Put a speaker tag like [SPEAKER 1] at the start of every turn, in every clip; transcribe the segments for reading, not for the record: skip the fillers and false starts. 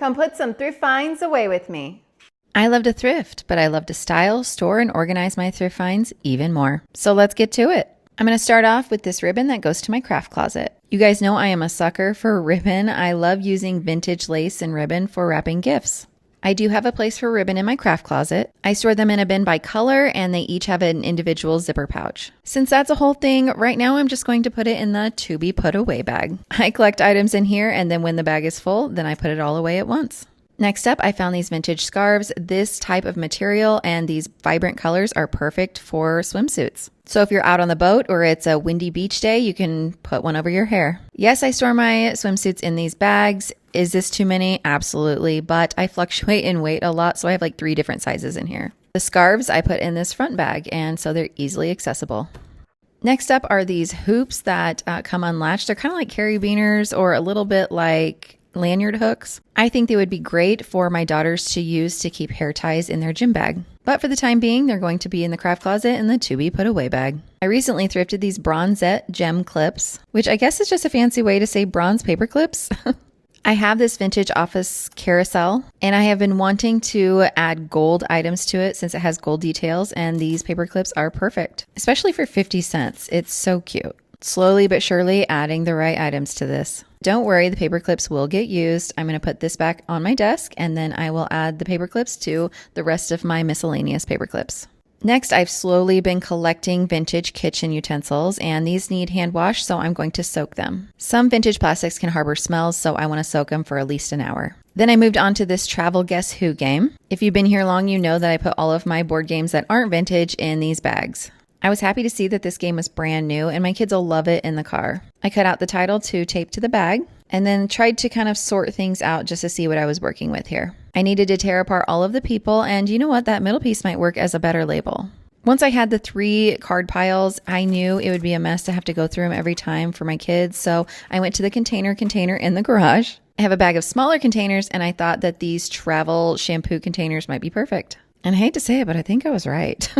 [SPEAKER 1] Come put some thrift finds away with me.
[SPEAKER 2] I love to thrift, but I love to style, store, and organize my thrift finds even more. So let's get to it. I'm going to start off with this ribbon that goes to my craft closet. You guys know I am a sucker for ribbon. I love using vintage lace and ribbon for wrapping gifts. I do have a place for ribbon in my craft closet. I store them in a bin by color, and they each have an individual zipper pouch. Since that's a whole thing, right now I'm just going to put it in the to be put away bag. I collect items in here, and then when the bag is full, then I put it all away at once. Next up, I found these vintage scarves. This type of material and these vibrant colors are perfect for swimsuits. So if you're out on the boat or it's a windy beach day, you can put one over your hair. Yes, I store my swimsuits in these bags. Is this too many? Absolutely. But I fluctuate in weight a lot, so I have like 3 different sizes in here. The scarves I put in this front bag, and so they're easily accessible. Next up are these hoops that come unlatched. They're kind of like carabiners or a little bit like lanyard hooks. I think they would be great for my daughters to use to keep hair ties in their gym bag. But for the time being, they're going to be in the craft closet in the to be put away bag. I recently thrifted these bronzette gem clips, which I guess is just a fancy way to say bronze paper clips. I have this vintage office carousel, and I have been wanting to add gold items to it since it has gold details, and these paper clips are perfect, especially for 50 cents. It's so cute. Slowly but surely adding the right items to this. Don't worry, the paper clips will get used. I'm going to put this back on my desk, and then I will add the paper clips to the rest of my miscellaneous paper clips. Next, I've slowly been collecting vintage kitchen utensils, and these need hand wash, so I'm going to soak them. Some vintage plastics can harbor smells, so I want to soak them for at least an hour. Then I moved on to this travel Guess Who game. If you've been here long, you know that I put all of my board games that aren't vintage in these bags. I was happy to see that this game was brand new, and my kids will love it in the car. I cut out the title to tape to the bag, and then tried to kind of sort things out just to see what I was working with here. I needed to tear apart all of the people, and you know what? That middle piece might work as a better label. Once I had the 3 card piles, I knew it would be a mess to have to go through them every time for my kids, so I went to the container in the garage. I have a bag of smaller containers, and I thought that these travel shampoo containers might be perfect. And I hate to say it, but I think I was right.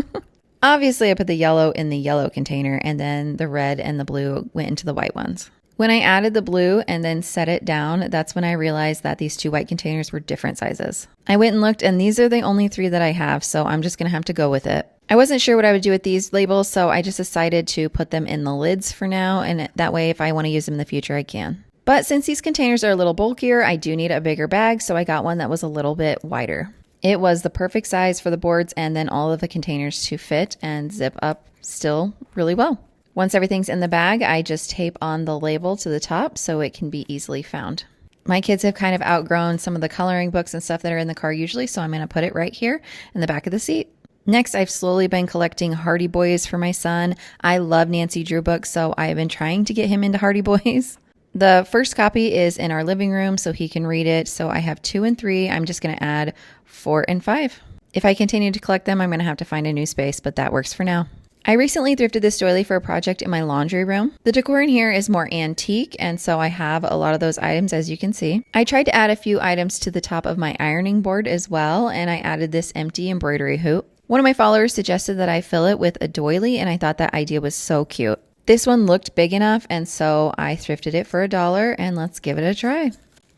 [SPEAKER 2] Obviously, I put the yellow in the yellow container, and then the red and the blue went into the white ones. When I added the blue and then set it down, that's when I realized that these 2 white containers were different sizes. I went and looked, and these are the only 3 that I have, so I'm just going to have to go with it. I wasn't sure what I would do with these labels, so I just decided to put them in the lids for now, and that way if I want to use them in the future, I can. But since these containers are a little bulkier, I do need a bigger bag, so I got one that was a little bit wider. It was the perfect size for the boards and then all of the containers to fit and zip up still really well. Once everything's in the bag, I just tape on the label to the top so it can be easily found. My kids have kind of outgrown some of the coloring books and stuff that are in the car usually, so I'm going to put it right here in the back of the seat. Next, I've slowly been collecting Hardy Boys for my son. I love Nancy Drew books, so I've been trying to get him into Hardy Boys. The first copy is in our living room so he can read it. So I have 2 and 3. I'm just going to add 4 and 5. If I continue to collect them, I'm going to have to find a new space, but that works for now. I recently thrifted this doily for a project in my laundry room. The decor in here is more antique, and so I have a lot of those items, as you can see. I tried to add a few items to the top of my ironing board as well, and I added this empty embroidery hoop. One of my followers suggested that I fill it with a doily, and I thought that idea was so cute. This one looked big enough, and so I thrifted it for $1, and let's give it a try.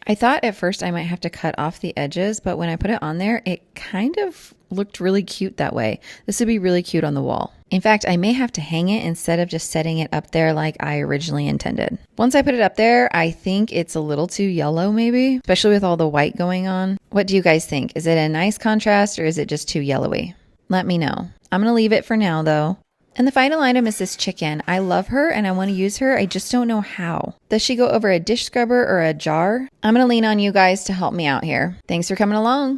[SPEAKER 2] I thought at first I might have to cut off the edges, but when I put it on there, it kind of looked really cute that way. This would be really cute on the wall. In fact, I may have to hang it instead of just setting it up there like I originally intended. Once I put it up there, I think it's a little too yellow maybe, especially with all the white going on. What do you guys think? Is it a nice contrast or is it just too yellowy? Let me know. I'm going to leave it for now though. And the final item is this chicken. I love her and I want to use her. I just don't know how. Does she go over a dish scrubber or a jar? I'm going to lean on you guys to help me out here. Thanks for coming along.